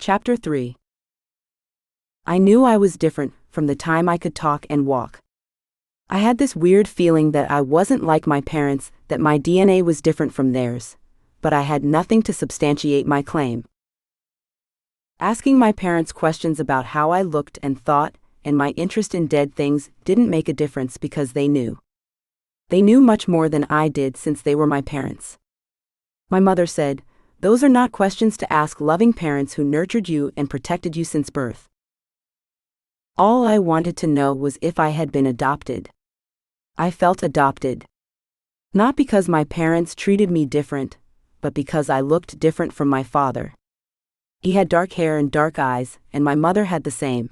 Chapter 3. I knew I was different from the time I could talk and walk. I had this weird feeling that I wasn't like my parents, that my DNA was different from theirs, but I had nothing to substantiate my claim. Asking my parents questions about how I looked and thought, and my interest in dead things didn't make a difference because they knew. They knew much more than I did since they were my parents. My mother said, "Those are not questions to ask loving parents who nurtured you and protected you since birth." All I wanted to know was if I had been adopted. I felt adopted. Not because my parents treated me different, but because I looked different from my father. He had dark hair and dark eyes, and my mother had the same.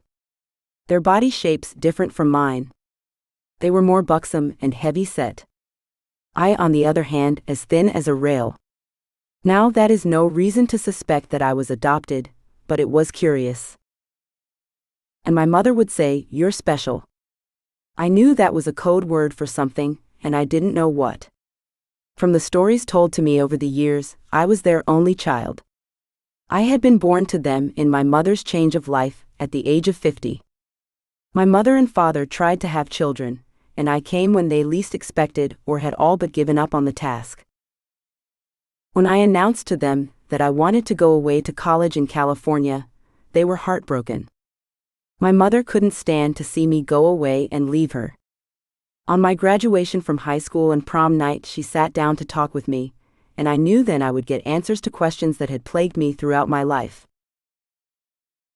Their body shapes different from mine. They were more buxom and heavy-set. I, on the other hand, as thin as a rail. Now that is no reason to suspect that I was adopted, but it was curious. And my mother would say, "You're special." I knew that was a code word for something, and I didn't know what. From the stories told to me over the years, I was their only child. I had been born to them in my mother's change of life, at the age of 50. My mother and father tried to have children, and I came when they least expected or had all but given up on the task. When I announced to them that I wanted to go away to college in California, they were heartbroken. My mother couldn't stand to see me go away and leave her. On my graduation from high school and prom night, she sat down to talk with me, and I knew then I would get answers to questions that had plagued me throughout my life.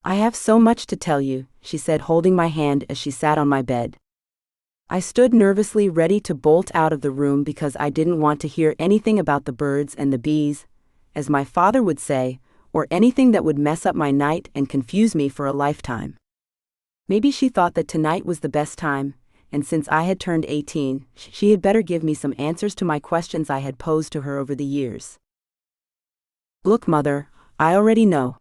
"I have so much to tell you," she said, holding my hand as she sat on my bed. I stood nervously ready to bolt out of the room because I didn't want to hear anything about the birds and the bees, as my father would say, or anything that would mess up my night and confuse me for a lifetime. Maybe she thought that tonight was the best time, and since I had turned 18, she had better give me some answers to my questions I had posed to her over the years. "Look, Mother, I already know."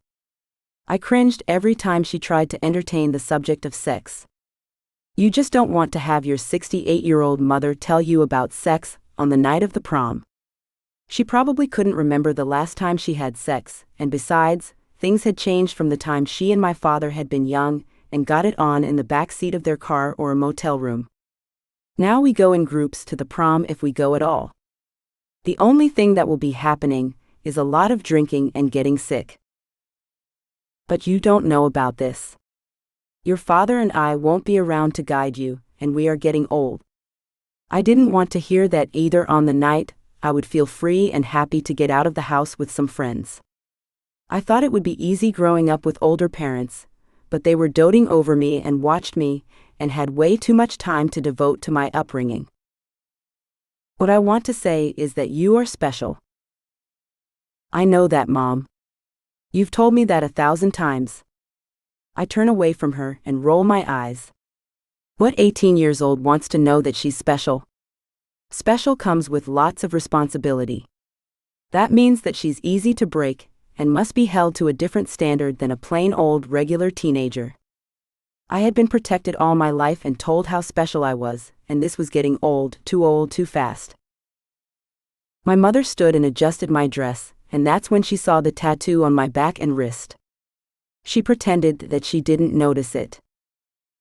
I cringed every time she tried to entertain the subject of sex. "You just don't want to have your 68-year-old mother tell you about sex on the night of the prom." She probably couldn't remember the last time she had sex, and besides, things had changed from the time she and my father had been young and got it on in the back seat of their car or a motel room. Now we go in groups to the prom if we go at all. The only thing that will be happening is a lot of drinking and getting sick. But you don't know about this. Your father and I won't be around to guide you, and we are getting old. I didn't want to hear that either. On the night, I would feel free and happy to get out of the house with some friends. I thought it would be easy growing up with older parents, but they were doting over me and watched me, and had way too much time to devote to my upbringing. What I want to say is that you are special. I know that, Mom. You've told me that 1,000 times. I turn away from her and roll my eyes. What 18-year-old wants to know that she's special? Special comes with lots of responsibility. That means that she's easy to break, and must be held to a different standard than a plain old regular teenager. I had been protected all my life and told how special I was, and this was getting old too fast. My mother stood and adjusted my dress, and that's when she saw the tattoo on my back and wrist. She pretended that she didn't notice it.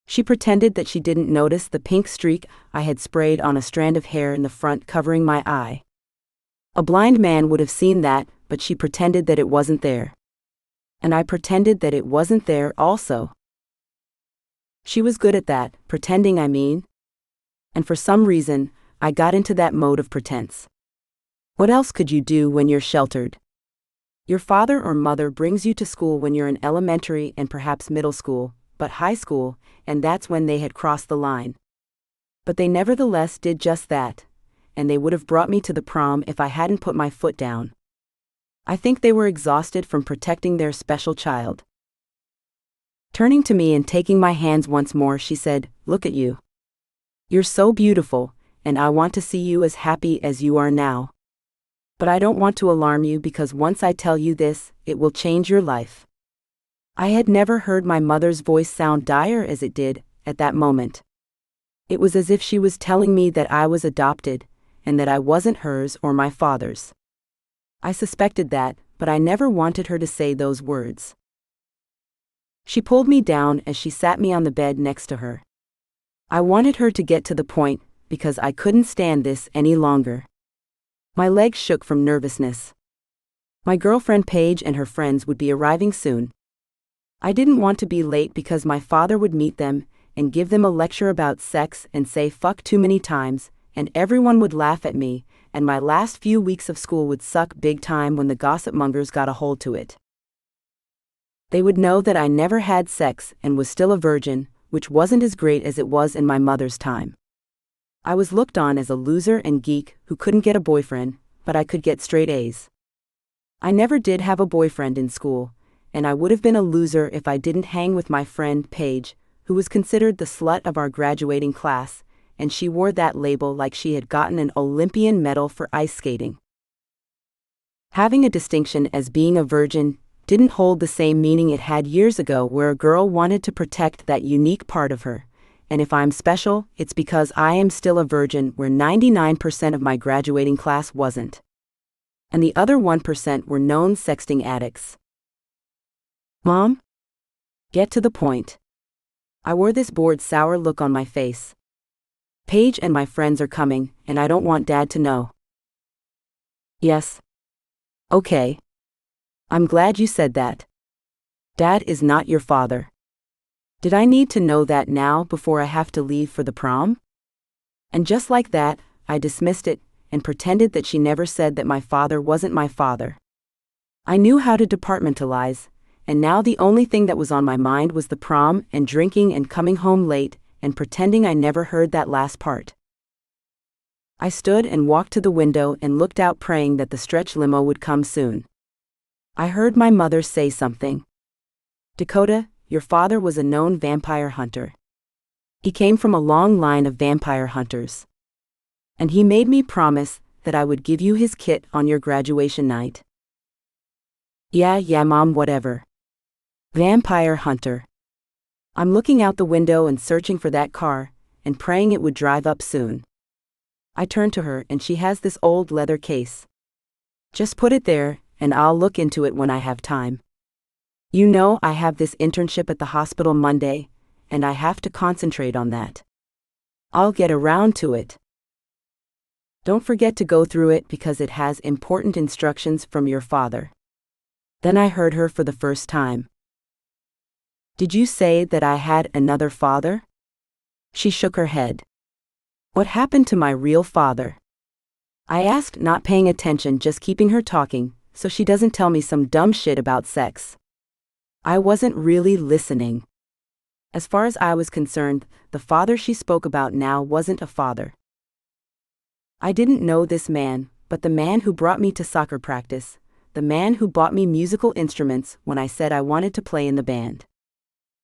She pretended that she didn't notice the pink streak I had sprayed on a strand of hair in the front covering my eye. A blind man would have seen that, but she pretended that it wasn't there. And I pretended that it wasn't there also. She was good at that, pretending, I mean. And for some reason, I got into that mode of pretense. What else could you do when you're sheltered? Your father or mother brings you to school when you're in elementary and perhaps middle school, but high school, and that's when they had crossed the line. But they nevertheless did just that, and they would have brought me to the prom if I hadn't put my foot down. I think they were exhausted from protecting their special child. Turning to me and taking my hands once more, she said, "Look at you. You're so beautiful, and I want to see you as happy as you are now. But I don't want to alarm you because once I tell you this, it will change your life." I had never heard my mother's voice sound dire as it did at that moment. It was as if she was telling me that I was adopted, and that I wasn't hers or my father's. I suspected that, but I never wanted her to say those words. She pulled me down as she sat me on the bed next to her. I wanted her to get to the point, because I couldn't stand this any longer. My legs shook from nervousness. My girlfriend Paige and her friends would be arriving soon. I didn't want to be late because my father would meet them and give them a lecture about sex and say fuck too many times, and everyone would laugh at me, and my last few weeks of school would suck big time when the gossip mongers got a hold to it. They would know that I never had sex and was still a virgin, which wasn't as great as it was in my mother's time. I was looked on as a loser and geek who couldn't get a boyfriend, but I could get straight A's. I never did have a boyfriend in school, and I would have been a loser if I didn't hang with my friend Paige, who was considered the slut of our graduating class, and she wore that label like she had gotten an Olympian medal for ice skating. Having a distinction as being a virgin didn't hold the same meaning it had years ago, where a girl wanted to protect that unique part of her. And if I'm special, it's because I am still a virgin, where 99% of my graduating class wasn't. And the other 1% were known sexting addicts. Mom? Get to the point. I wore this bored, sour look on my face. Paige and my friends are coming, and I don't want Dad to know. Yes. Okay. I'm glad you said that. Dad is not your father. Did I need to know that now before I have to leave for the prom? And just like that, I dismissed it and pretended that she never said that my father wasn't my father. I knew how to departmentalize, and now the only thing that was on my mind was the prom and drinking and coming home late and pretending I never heard that last part. I stood and walked to the window and looked out, praying that the stretch limo would come soon. I heard my mother say something. Dakota, your father was a known vampire hunter. He came from a long line of vampire hunters. And he made me promise that I would give you his kit on your graduation night. Yeah, Mom, whatever. Vampire hunter. I'm looking out the window and searching for that car, and praying it would drive up soon. I turn to her and she has this old leather case. Just put it there, and I'll look into it when I have time. You know, I have this internship at the hospital Monday, and I have to concentrate on that. I'll get around to it. Don't forget to go through it because it has important instructions from your father. Then I heard her for the first time. Did you say that I had another father? She shook her head. What happened to my real father? I asked, not paying attention, just keeping her talking, so she doesn't tell me some dumb shit about sex. I wasn't really listening. As far as I was concerned, the father she spoke about now wasn't a father. I didn't know this man, but the man who brought me to soccer practice, the man who bought me musical instruments when I said I wanted to play in the band.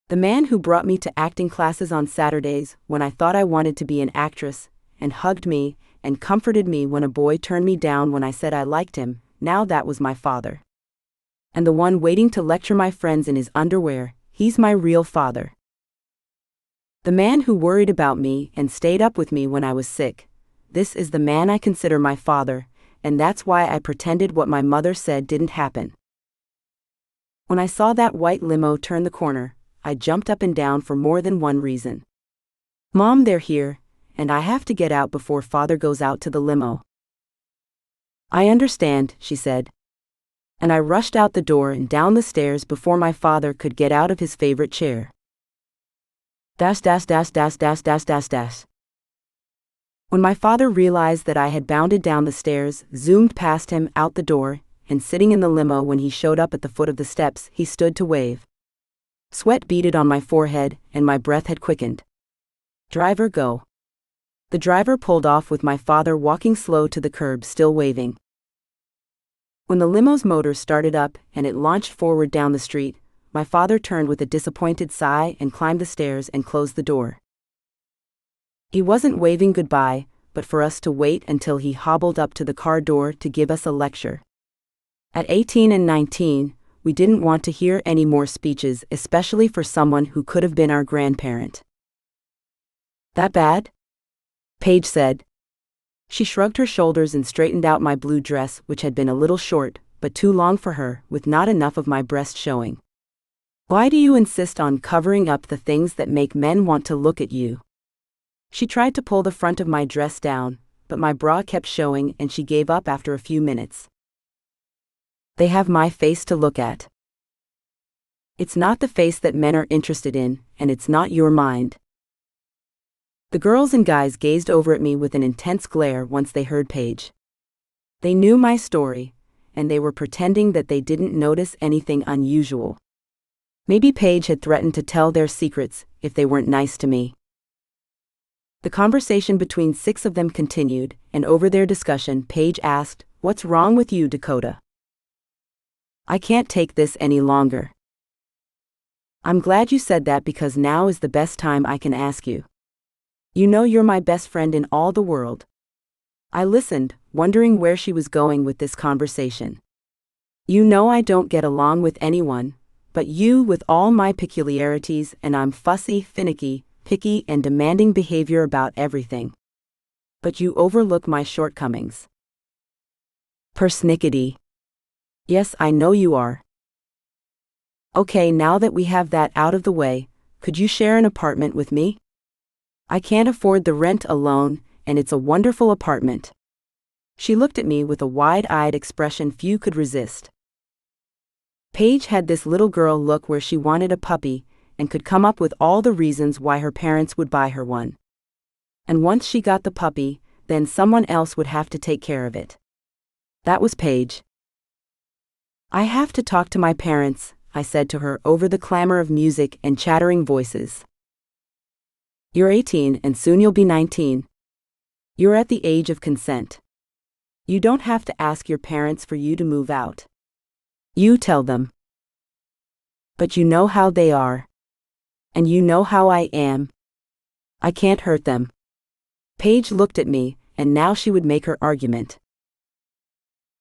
The man who brought me to acting classes on Saturdays when I thought I wanted to be an actress, and hugged me and comforted me when a boy turned me down when I said I liked him, now that was my father. And the one waiting to lecture my friends in his underwear, he's my real father. The man who worried about me and stayed up with me when I was sick, this is the man I consider my father, and that's why I pretended what my mother said didn't happen. When I saw that white limo turn the corner, I jumped up and down for more than one reason. Mom, they're here, and I have to get out before Father goes out to the limo. I understand, she said. And I rushed out the door and down the stairs before my father could get out of his favorite chair. Dash. When my father realized that I had bounded down the stairs, zoomed past him, out the door, and sitting in the limo when he showed up at the foot of the steps, he stood to wave. Sweat beaded on my forehead, and my breath had quickened. Driver, go. The driver pulled off with my father walking slow to the curb, still waving. When the limo's motor started up and it launched forward down the street, my father turned with a disappointed sigh and climbed the stairs and closed the door. He wasn't waving goodbye, but for us to wait until he hobbled up to the car door to give us a lecture. At 18 and 19, we didn't want to hear any more speeches, especially for someone who could have been our grandparent. That bad? Paige said. She shrugged her shoulders and straightened out my blue dress, which had been a little short, but too long for her, with not enough of my breast showing. Why do you insist on covering up the things that make men want to look at you? She tried to pull the front of my dress down, but my bra kept showing and she gave up after a few minutes. They have my face to look at. It's not the face that men are interested in, and it's not your mind. The girls and guys gazed over at me with an intense glare once they heard Paige. They knew my story, and they were pretending that they didn't notice anything unusual. Maybe Paige had threatened to tell their secrets if they weren't nice to me. The conversation between 6 of them continued, and over their discussion, Paige asked, "What's wrong with you, Dakota? I can't take this any longer." I'm glad you said that because now is the best time I can ask you. You know you're my best friend in all the world. I listened, wondering where she was going with this conversation. You know I don't get along with anyone, but you with all my peculiarities, and I'm fussy, finicky, picky and demanding behavior about everything. But you overlook my shortcomings. Persnickety. Yes, I know you are. Okay, now that we have that out of the way, could you share an apartment with me? I can't afford the rent alone, and it's a wonderful apartment. She looked at me with a wide-eyed expression few could resist. Paige had this little girl look where she wanted a puppy, and could come up with all the reasons why her parents would buy her one. And once she got the puppy, then someone else would have to take care of it. That was Paige. I have to talk to my parents, I said to her over the clamor of music and chattering voices. You're 18 and soon you'll be 19. You're at the age of consent. You don't have to ask your parents for you to move out. You tell them. But you know how they are. And you know how I am. I can't hurt them. Paige looked at me, and now she would make her argument.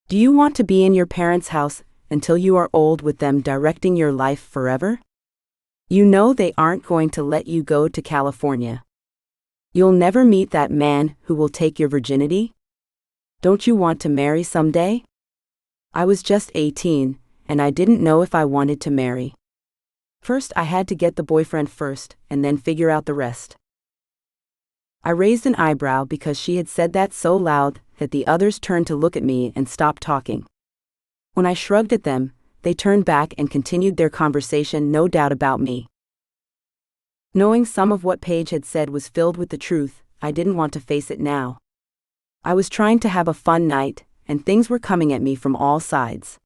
Do you want to be in your parents' house until you are old with them directing your life forever? You know they aren't going to let you go to California. You'll never meet that man who will take your virginity? Don't you want to marry someday? I was just 18, and I didn't know if I wanted to marry. First I had to get the boyfriend first, and then figure out the rest. I raised an eyebrow because she had said that so loud that the others turned to look at me and stopped talking. When I shrugged at them, they turned back and continued their conversation, no doubt about me. Knowing some of what Paige had said was filled with the truth, I didn't want to face it now. I was trying to have a fun night, and things were coming at me from all sides.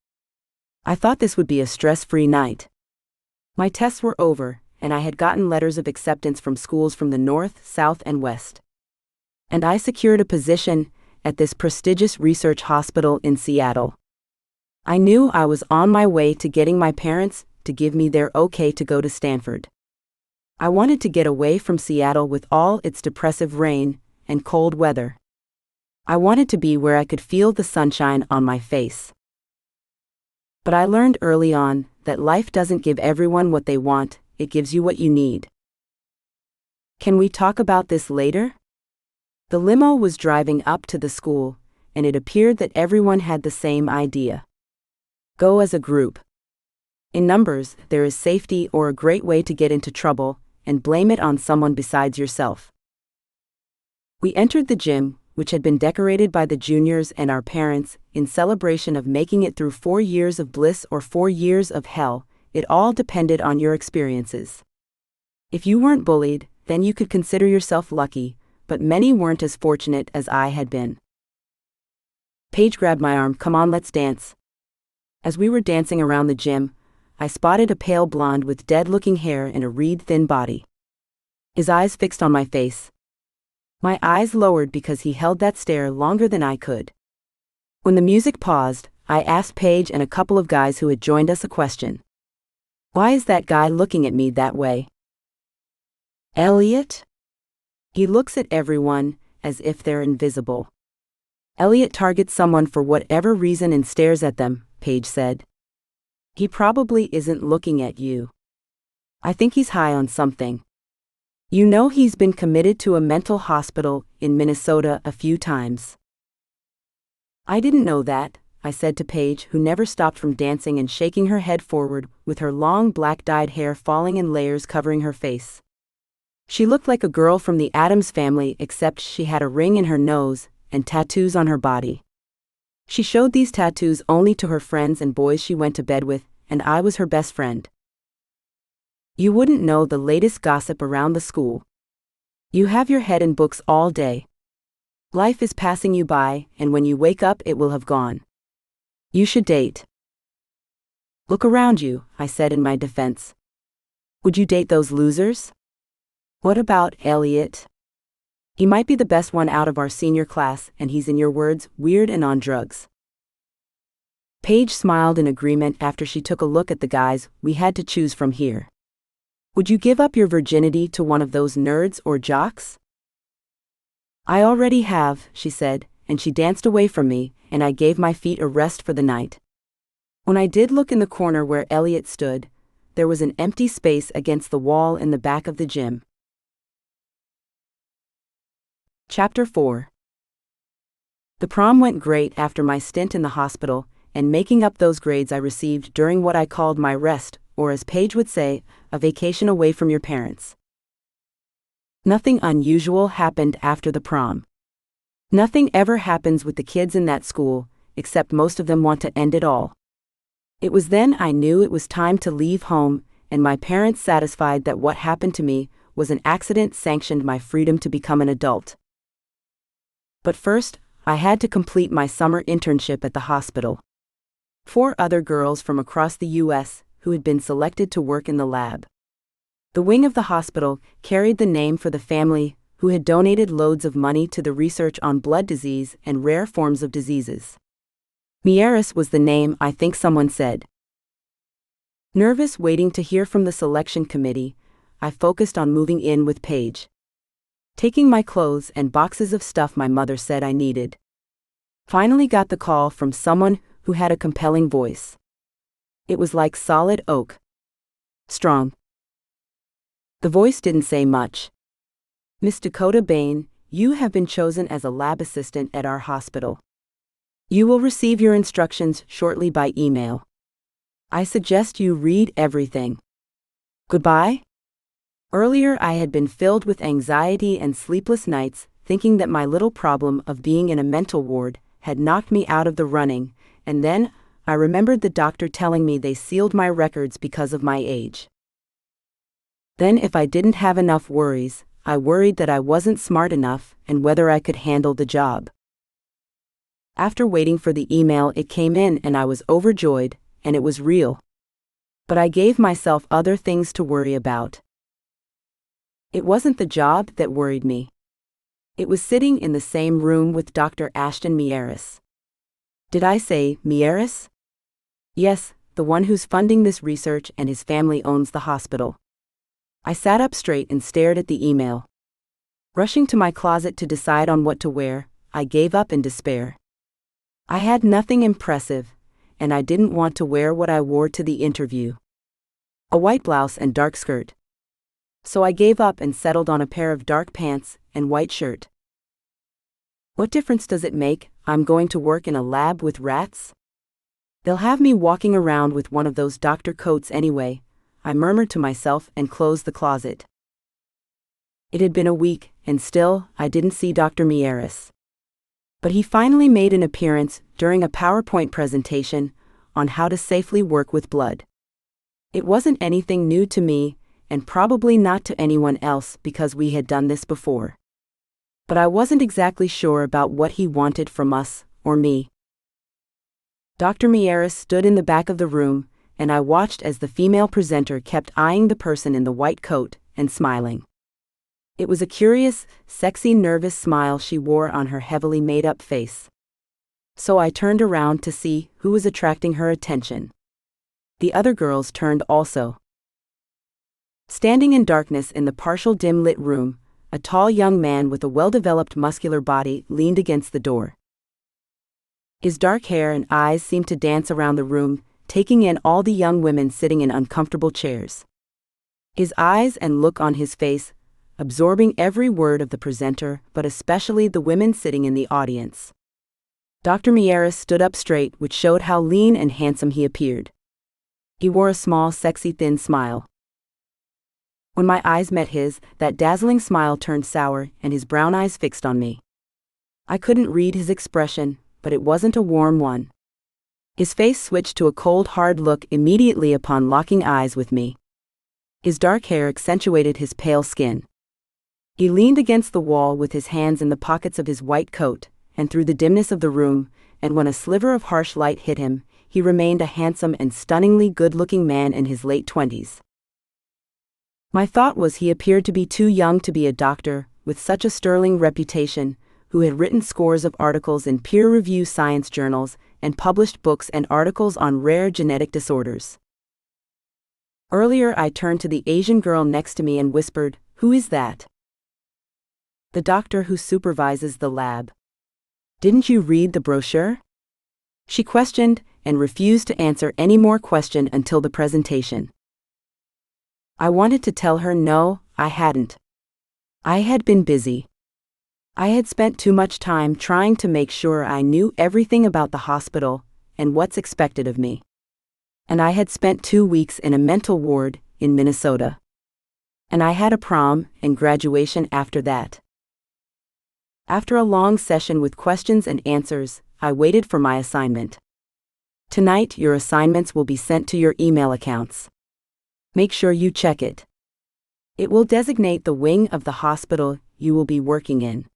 I thought this would be a stress-free night. My tests were over, and I had gotten letters of acceptance from schools from the north, south, and west. And I secured a position at this prestigious research hospital in Seattle. I knew I was on my way to getting my parents to give me their okay to go to Stanford. I wanted to get away from Seattle with all its depressive rain and cold weather. I wanted to be where I could feel the sunshine on my face. But I learned early on that life doesn't give everyone what they want, it gives you what you need. Can we talk about this later? The limo was driving up to the school, and it appeared that everyone had the same idea. Go as a group. In numbers, there is safety or a great way to get into trouble, and blame it on someone besides yourself. We entered the gym, which had been decorated by the juniors and our parents, in celebration of making it through 4 years of bliss or 4 years of hell. It all depended on your experiences. If you weren't bullied, then you could consider yourself lucky, but many weren't as fortunate as I had been. Paige grabbed my arm. Come on, let's dance. As we were dancing around the gym, I spotted a pale blonde with dead-looking hair and a reed-thin body. His eyes fixed on my face. My eyes lowered because he held that stare longer than I could. When the music paused, I asked Paige and a couple of guys who had joined us a question. Why is that guy looking at me that way? Elliot? He looks at everyone as if they're invisible. Elliot targets someone for whatever reason and stares at them, Paige said. He probably isn't looking at you. I think he's high on something. You know he's been committed to a mental hospital in Minnesota a few times. I didn't know that, I said to Paige, who never stopped from dancing and shaking her head forward, with her long black dyed hair falling in layers covering her face. She looked like a girl from the Addams Family, except she had a ring in her nose and tattoos on her body. She showed these tattoos only to her friends and boys she went to bed with, and I was her best friend. You wouldn't know the latest gossip around the school. You have your head in books all day. Life is passing you by, and when you wake up it will have gone. You should date. Look around you, I said in my defense. Would you date those losers? What about Elliot? He might be the best one out of our senior class, and he's, in your words, weird and on drugs. Paige smiled in agreement after she took a look at the guys we had to choose from here. Would you give up your virginity to one of those nerds or jocks? I already have, she said, and she danced away from me, and I gave my feet a rest for the night. When I did look in the corner where Elliot stood, there was an empty space against the wall in the back of the gym. Chapter 4. The prom went great after my stint in the hospital, and making up those grades I received during what I called my rest, or as Paige would say, a vacation away from your parents. Nothing unusual happened after the prom. Nothing ever happens with the kids in that school, except most of them want to end it all. It was then I knew it was time to leave home, and my parents satisfied that what happened to me was an accident sanctioned my freedom to become an adult. But first, I had to complete my summer internship at the hospital. 4 other girls from across the U.S. who had been selected to work in the lab. The wing of the hospital carried the name for the family who had donated loads of money to the research on blood disease and rare forms of diseases. Mieres was the name, I think someone said. Nervous, waiting to hear from the selection committee, I focused on moving in with Paige. Taking my clothes and boxes of stuff my mother said I needed. Finally got the call from someone who had a compelling voice. It was like solid oak. Strong. The voice didn't say much. Miss Dakota Bain, you have been chosen as a lab assistant at our hospital. You will receive your instructions shortly by email. I suggest you read everything. Goodbye? Earlier I had been filled with anxiety and sleepless nights, thinking that my little problem of being in a mental ward had knocked me out of the running, and then I remembered the doctor telling me they sealed my records because of my age. Then if I didn't have enough worries, I worried that I wasn't smart enough and whether I could handle the job. After waiting for the email, it came in and I was overjoyed, and it was real. But I gave myself other things to worry about. It wasn't the job that worried me. It was sitting in the same room with Dr. Ashton Mieres. Did I say Mieres? Yes, the one who's funding this research, and his family owns the hospital. I sat up straight and stared at the email. Rushing to my closet to decide on what to wear, I gave up in despair. I had nothing impressive, and I didn't want to wear what I wore to the interview. A white blouse and dark skirt. So I gave up and settled on a pair of dark pants and white shirt. What difference does it make? I'm going to work in a lab with rats? They'll have me walking around with one of those doctor coats anyway, I murmured to myself and closed the closet. It had been a week, and still, I didn't see Dr. Mieres. But he finally made an appearance during a PowerPoint presentation on how to safely work with blood. It wasn't anything new to me, and probably not to anyone else because we had done this before. But I wasn't exactly sure about what he wanted from us, or me. Dr. Mieres stood in the back of the room, and I watched as the female presenter kept eyeing the person in the white coat and smiling. It was a curious, sexy, nervous smile she wore on her heavily made-up face. So I turned around to see who was attracting her attention. The other girls turned also. Standing in darkness in the partial dim-lit room, a tall young man with a well-developed muscular body leaned against the door. His dark hair and eyes seemed to dance around the room, taking in all the young women sitting in uncomfortable chairs. His eyes and look on his face, absorbing every word of the presenter, but especially the women sitting in the audience. Dr. Mieres stood up straight, which showed how lean and handsome he appeared. He wore a small, sexy, thin smile. When my eyes met his, that dazzling smile turned sour and his brown eyes fixed on me. I couldn't read his expression, but it wasn't a warm one. His face switched to a cold, hard look immediately upon locking eyes with me. His dark hair accentuated his pale skin. He leaned against the wall with his hands in the pockets of his white coat, and through the dimness of the room, and when a sliver of harsh light hit him, he remained a handsome and stunningly good-looking man in his late 20s. My thought was he appeared to be too young to be a doctor, with such a sterling reputation, who had written scores of articles in peer-review science journals and published books and articles on rare genetic disorders. Earlier I turned to the Asian girl next to me and whispered, "Who is that?" "The doctor who supervises the lab." "Didn't you read the brochure?" She questioned and refused to answer any more question until the presentation. I wanted to tell her no, I hadn't. I had been busy. I had spent too much time trying to make sure I knew everything about the hospital and what's expected of me. And I had spent 2 weeks in a mental ward in Minnesota. And I had a prom and graduation after that. After a long session with questions and answers, I waited for my assignment. "Tonight your assignments will be sent to your email accounts. Make sure you check it. It will designate the wing of the hospital you will be working in.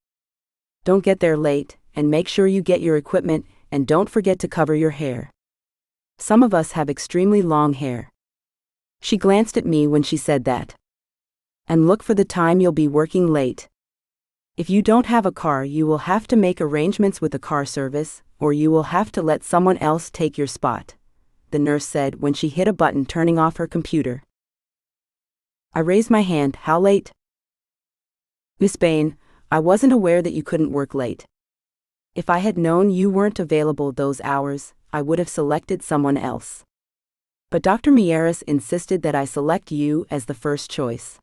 Don't get there late, and make sure you get your equipment, and don't forget to cover your hair. Some of us have extremely long hair." She glanced at me when she said that. "And look for the time you'll be working late. If you don't have a car, you will have to make arrangements with a car service, or you will have to let someone else take your spot," the nurse said when she hit a button turning off her computer. I raised my hand. "How late?" "Miss Bain, I wasn't aware that you couldn't work late. If I had known you weren't available those hours, I would have selected someone else. But Dr. Mieres insisted that I select you as the first choice."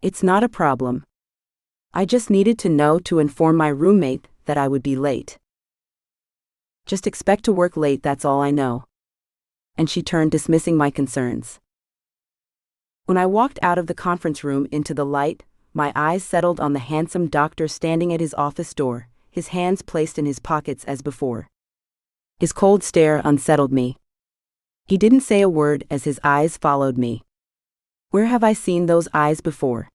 "It's not a problem. I just needed to know to inform my roommate that I would be late. Just expect to work late, that's all I know." And she turned, dismissing my concerns. When I walked out of the conference room into the light, my eyes settled on the handsome doctor standing at his office door, his hands placed in his pockets as before. His cold stare unsettled me. He didn't say a word as his eyes followed me. Where have I seen those eyes before?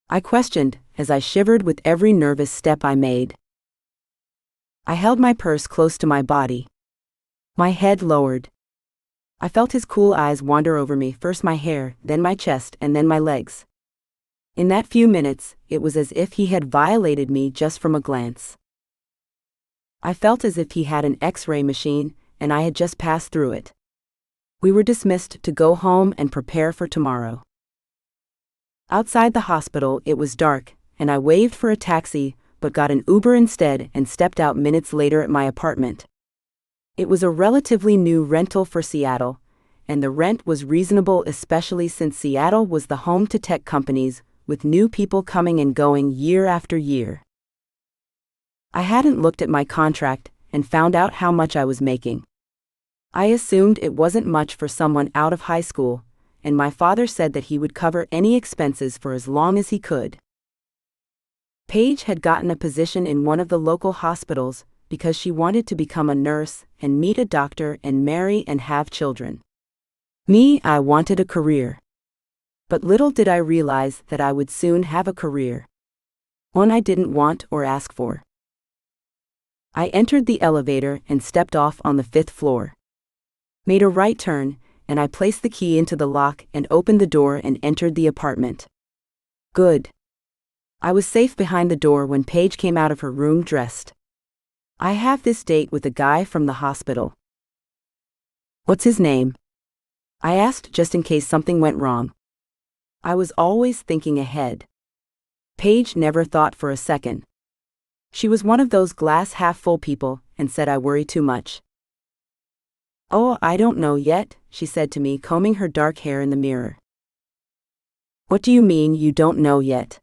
I questioned, as I shivered with every nervous step I made. I held my purse close to my body. My head lowered. I felt his cool eyes wander over me, first my hair, then my chest, and then my legs. In that few minutes, it was as if he had violated me just from a glance. I felt as if he had an X-ray machine, and I had just passed through it. We were dismissed to go home and prepare for tomorrow. Outside the hospital, it was dark, and I waved for a taxi, but got an Uber instead and stepped out minutes later at my apartment. It was a relatively new rental for Seattle, and the rent was reasonable, especially since Seattle was the home to tech companies, with new people coming and going year after year. I hadn't looked at my contract and found out how much I was making. I assumed it wasn't much for someone out of high school, and my father said that he would cover any expenses for as long as he could. Paige had gotten a position in one of the local hospitals because she wanted to become a nurse and meet a doctor and marry and have children. Me, I wanted a career. But little did I realize that I would soon have a career. One I didn't want or ask for. I entered the elevator and stepped off on the 5th floor. Made a right turn, and I placed the key into the lock and opened the door and entered the apartment. Good. I was safe behind the door when Paige came out of her room dressed. "I have this date with a guy from the hospital." "What's his name?" I asked, just in case something went wrong. I was always thinking ahead. Paige never thought for a second. She was one of those glass-half-full people and said I worry too much. "Oh, I don't know yet," she said to me, combing her dark hair in the mirror. "What do you mean you don't know yet?"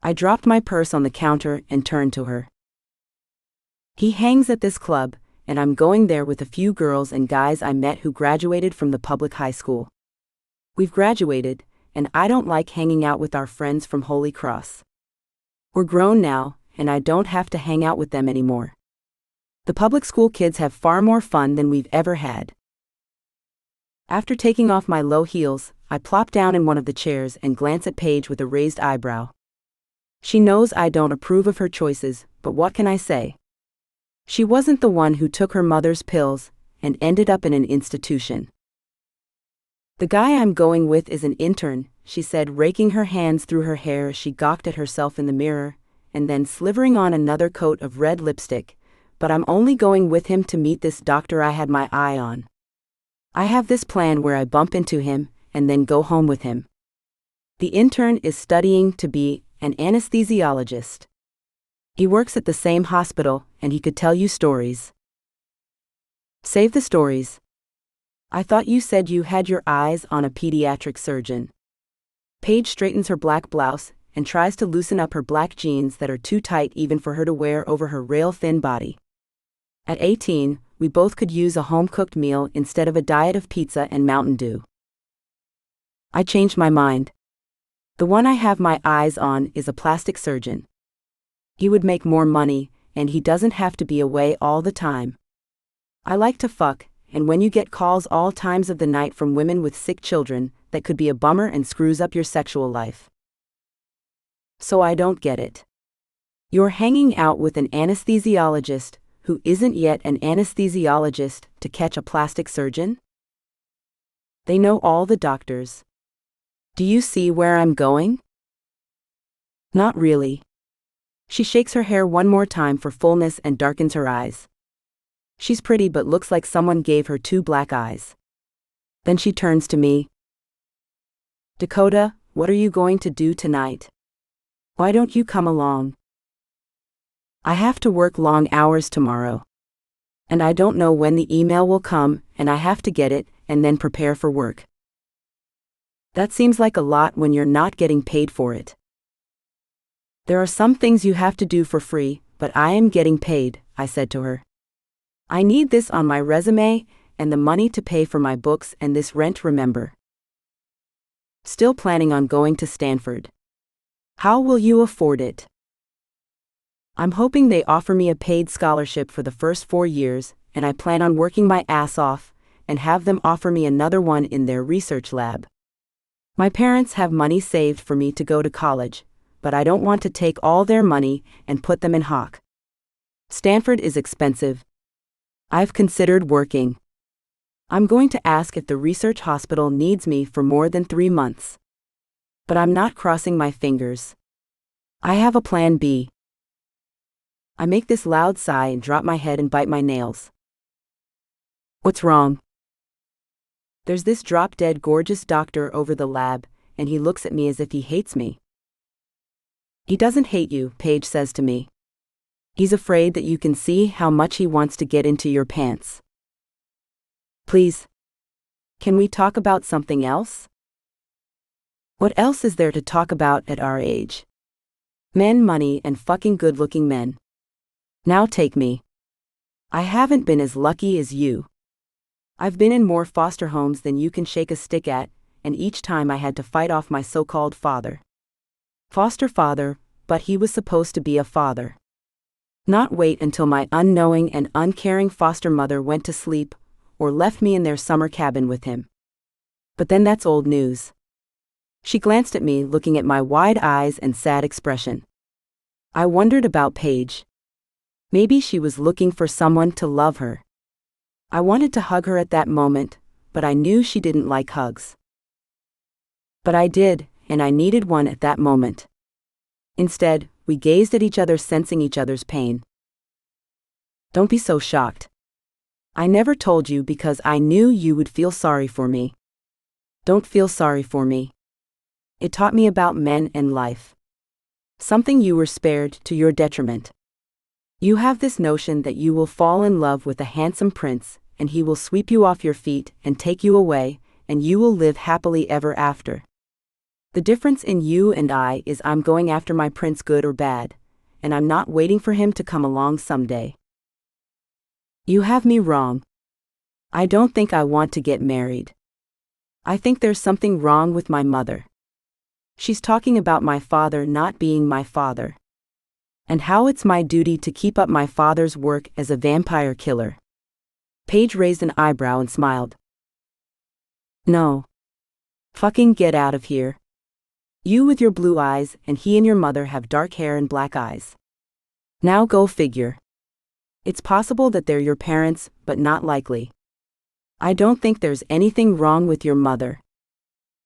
I dropped my purse on the counter and turned to her. He hangs at this club, and I'm going there with a few girls and guys I met who graduated from the public high school. We've graduated, and I don't like hanging out with our friends from Holy Cross. We're grown now, and I don't have to hang out with them anymore. The public school kids have far more fun than we've ever had. After taking off my low heels, I plop down in one of the chairs and glance at Paige with a raised eyebrow. She knows I don't approve of her choices, but what can I say? She wasn't the one who took her mother's pills and ended up in an institution. The guy I'm going with is an intern, she said, raking her hands through her hair as she gawked at herself in the mirror, and then slivering on another coat of red lipstick, but I'm only going with him to meet this doctor I had my eye on. I have this plan where I bump into him, and then go home with him. The intern is studying to be an anesthesiologist. He works at the same hospital, and he could tell you stories. Save the stories. I thought you said you had your eyes on a pediatric surgeon. Paige straightens her black blouse and tries to loosen up her black jeans that are too tight even for her to wear over her rail-thin body. At 18, we both could use a home-cooked meal instead of a diet of pizza and Mountain Dew. I changed my mind. The one I have my eyes on is a plastic surgeon. He would make more money, and he doesn't have to be away all the time. I like to fuck, and when you get calls all times of the night from women with sick children, that could be a bummer and screws up your sexual life. So I don't get it. You're hanging out with an anesthesiologist who isn't yet an anesthesiologist to catch a plastic surgeon? They know all the doctors. Do you see where I'm going? Not really. She shakes her hair one more time for fullness and darkens her eyes. She's pretty but looks like someone gave her two black eyes. Then she turns to me. Dakota, what are you going to do tonight? Why don't you come along? I have to work long hours tomorrow. And I don't know when the email will come, and I have to get it, and then prepare for work. That seems like a lot when you're not getting paid for it. There are some things you have to do for free, but I am getting paid, I said to her. I need this on my resume, and the money to pay for my books and this rent, remember. Still planning on going to Stanford. How will you afford it? I'm hoping they offer me a paid scholarship for the first 4 years, and I plan on working my ass off, and have them offer me another one in their research lab. My parents have money saved for me to go to college, but I don't want to take all their money and put them in hock. Stanford is expensive. I've considered working. I'm going to ask if the research hospital needs me for more than 3 months. But I'm not crossing my fingers. I have a plan B. I make this loud sigh and drop my head and bite my nails. What's wrong? There's this drop-dead gorgeous doctor over the lab, and he looks at me as if he hates me. He doesn't hate you, Paige says to me. He's afraid that you can see how much he wants to get into your pants. Please. Can we talk about something else? What else is there to talk about at our age? Men, money, and fucking good-looking men. Now take me. I haven't been as lucky as you. I've been in more foster homes than you can shake a stick at, and each time I had to fight off my so-called father. Foster father, but he was supposed to be a father. Not wait until my unknowing and uncaring foster mother went to sleep, or left me in their summer cabin with him. But then that's old news. She glanced at me, looking at my wide eyes and sad expression. I wondered about Paige. Maybe she was looking for someone to love her. I wanted to hug her at that moment, but I knew she didn't like hugs. But I did, and I needed one at that moment. Instead, we gazed at each other, sensing each other's pain. Don't be so shocked. I never told you because I knew you would feel sorry for me. Don't feel sorry for me. It taught me about men and life. Something you were spared to your detriment. You have this notion that you will fall in love with a handsome prince, and he will sweep you off your feet and take you away, and you will live happily ever after. The difference in you and I is I'm going after my prince, good or bad, and I'm not waiting for him to come along someday. You have me wrong. I don't think I want to get married. I think there's something wrong with my mother. She's talking about my father not being my father. And how it's my duty to keep up my father's work as a vampire killer. Paige raised an eyebrow and smiled. No. Fucking get out of here. You with your blue eyes and he and your mother have dark hair and black eyes. Now go figure. It's possible that they're your parents, but not likely. I don't think there's anything wrong with your mother.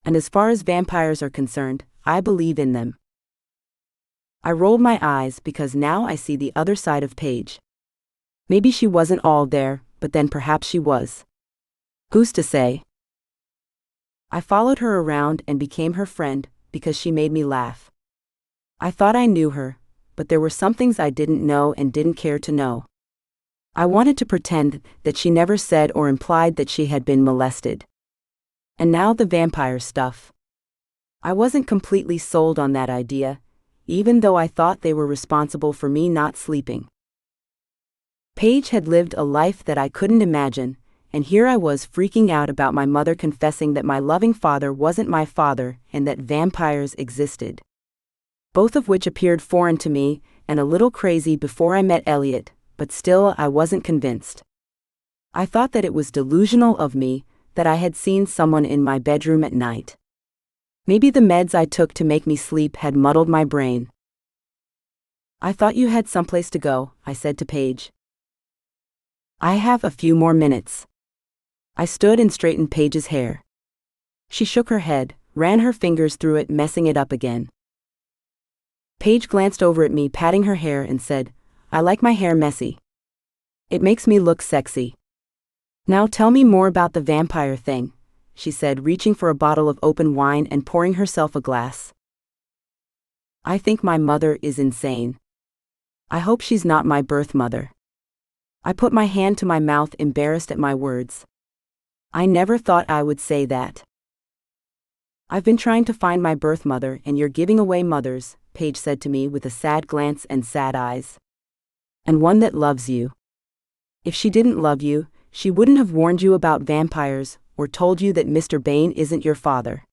And as far as vampires are concerned, I believe in them. I rolled my eyes because now I see the other side of Paige. Maybe she wasn't all there, but then perhaps she was. Who's to say? I followed her around and became her friend because she made me laugh. I thought I knew her, but there were some things I didn't know and didn't care to know. I wanted to pretend that she never said or implied that she had been molested. And now the vampire stuff. I wasn't completely sold on that idea, even though I thought they were responsible for me not sleeping. Paige had lived a life that I couldn't imagine, and here I was freaking out about my mother confessing that my loving father wasn't my father and that vampires existed. Both of which appeared foreign to me and a little crazy before I met Elliot, but still I wasn't convinced. I thought that it was delusional of me, that I had seen someone in my bedroom at night. Maybe the meds I took to make me sleep had muddled my brain. I thought you had someplace to go, I said to Paige. I have a few more minutes. I stood and straightened Paige's hair. She shook her head, ran her fingers through it, messing it up again. Paige glanced over at me, patting her hair, and said, I like my hair messy. It makes me look sexy. Now tell me more about the vampire thing, she said, reaching for a bottle of open wine and pouring herself a glass. I think my mother is insane. I hope she's not my birth mother. I put my hand to my mouth, embarrassed at my words. I never thought I would say that. I've been trying to find my birth mother and you're giving away mothers, Paige said to me with a sad glance and sad eyes. And one that loves you. If she didn't love you, she wouldn't have warned you about vampires or told you that Mr. Bain isn't your father.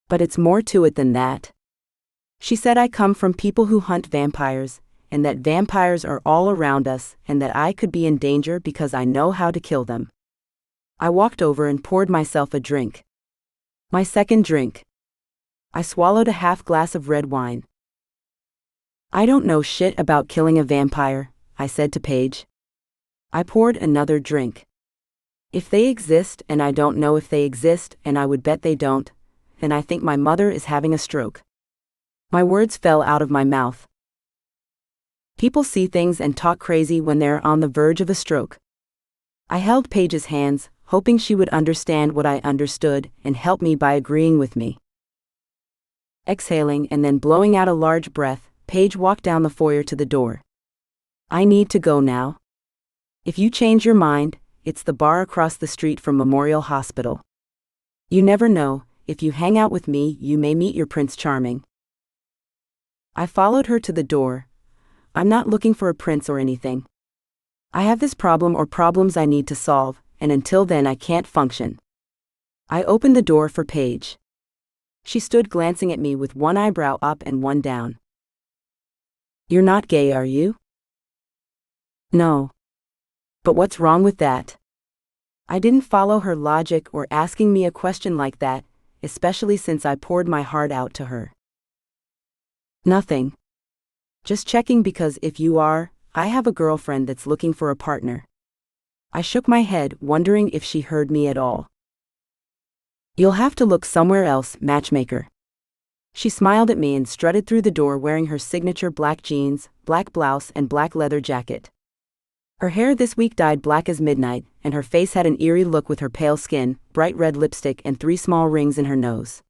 But it's more to it than that. She said I come from people who hunt vampires, and that vampires are all around us, and that I could be in danger because I know how to kill them. I walked over and poured myself a drink. My second drink. I swallowed a half glass of red wine. I don't know shit about killing a vampire, I said to Paige. I poured another drink. If they exist and I don't know if they exist, and I would bet they don't, then I think my mother is having a stroke. My words fell out of my mouth. People see things and talk crazy when they're on the verge of a stroke. I held Paige's hands, hoping she would understand what I understood and help me by agreeing with me. Exhaling and then blowing out a large breath, Paige walked down the foyer to the door. I need to go now. If you change your mind, it's the bar across the street from Memorial Hospital. You never know, if you hang out with me, you may meet your Prince Charming. I followed her to the door. I'm not looking for a prince or anything. I have this problem or problems I need to solve, and until then I can't function. I opened the door for Paige. She stood glancing at me with one eyebrow up and one down. You're not gay, are you? No. But what's wrong with that? I didn't follow her logic or asking me a question like that, especially since I poured my heart out to her. Nothing. Just checking because if you are, I have a girlfriend that's looking for a partner. I shook my head, wondering if she heard me at all. You'll have to look somewhere else, matchmaker. She smiled at me and strutted through the door wearing her signature black jeans, black blouse and black leather jacket. Her hair this week dyed black as midnight, and her face had an eerie look with her pale skin, bright red lipstick and 3 small rings in her nose.